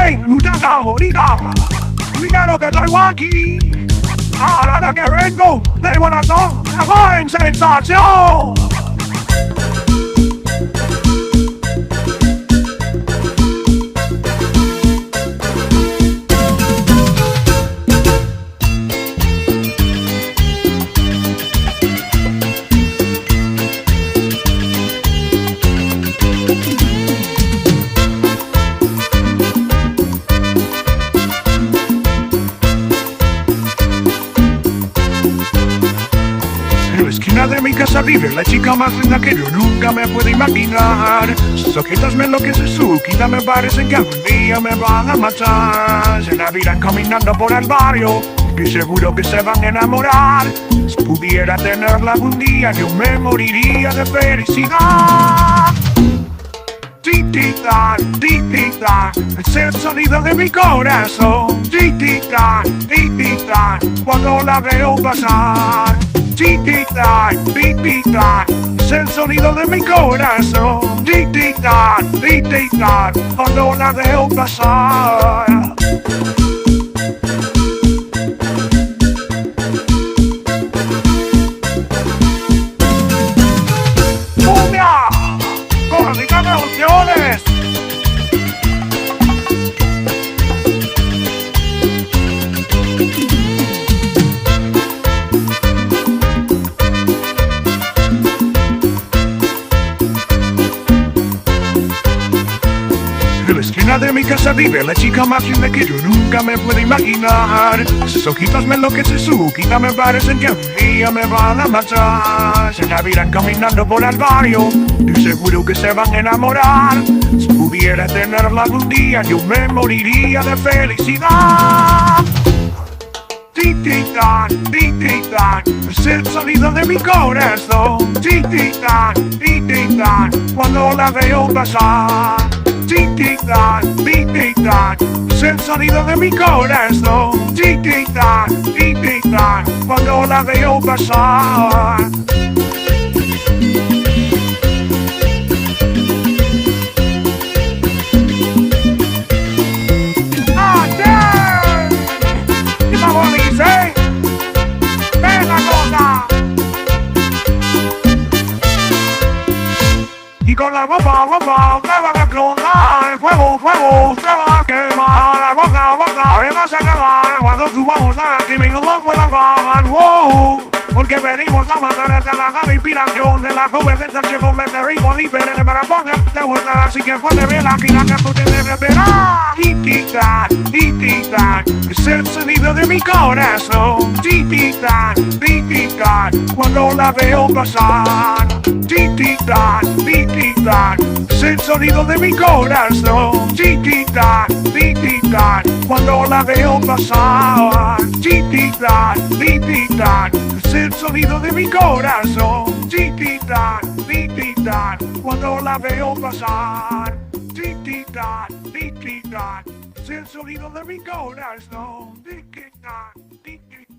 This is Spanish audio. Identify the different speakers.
Speaker 1: Hey, muchacha bonita, mira lo que traigo aquí. Ahora que vengo de Bonazón, hago en sensación. En la esquina de mi casa vive la chica más linda que yo nunca me puedo imaginar. Sus ojitos me enloquecen, su quita me parecen que algún día me van a matar. Se la miran caminando por el barrio y seguro que se van a enamorar. Si pudiera tenerla algún día yo me moriría de felicidad. Tic-tic-tac, tic-tic-tac, es el sonido de mi corazón. Tic-tic-tac, tic-tic-tac, cuando la veo pasar. Tic-tic-tac, tic-tic-tac, es el sonido de mi corazón. Tic-tic-tac, tic-tic-tac, cuando la veo pasar. ¡Cumbia! ¡Con las canciones! En la esquina de mi casa vive la chica más linda que yo nunca me puedo imaginar. Sus ojitos me enloquecen, su quita me parecen que un día me van a matar. Se la miran caminando por el barrio y seguro que se van a enamorar. Si pudiera tenerla algún día yo me moriría de felicidad. Tic-tic-tac, tic-tic-tac, es el sonido de mi corazón. Tic-tic-tac, tic-tic-tac, cuando la veo pasar. Tic-tic-tac, tic-tic-tac, es el sonido de mi corazón. Tic-tic-tac, tic-tic-tac, cuando la veo pasar. Y con la boca, te van a explotar, el fuego, te va a quemar, la boca, me vas a quemar, cuando subamos a la crimen no puedan pagar, wow, porque venimos a matar desde la inspiración de la juventud se convierte rico diferente para ponerte vuelta, así que ponte bien la gira que tú te debes verás. Tic-tic-tac, tic-tic-tac, es el sonido de mi corazón. Tic-tic-tac, tic-tic-tac, cuando la veo pasar. Tic-tic-tac, tic-tic-tac, es el sonido de mi corazón. Tic-tic-tac, tic-tic-tac, cuando la veo pasar. Tic-tic-tac, tic-tic-tac, es el sonido de mi corazón. Tic-tic-tac, tic-tic-tac, cuando la veo pasar. Tic-tic-tac, tic-tic-tac, es el sonido de mi corazón. Tic-tic-tac, tic-tic-tac.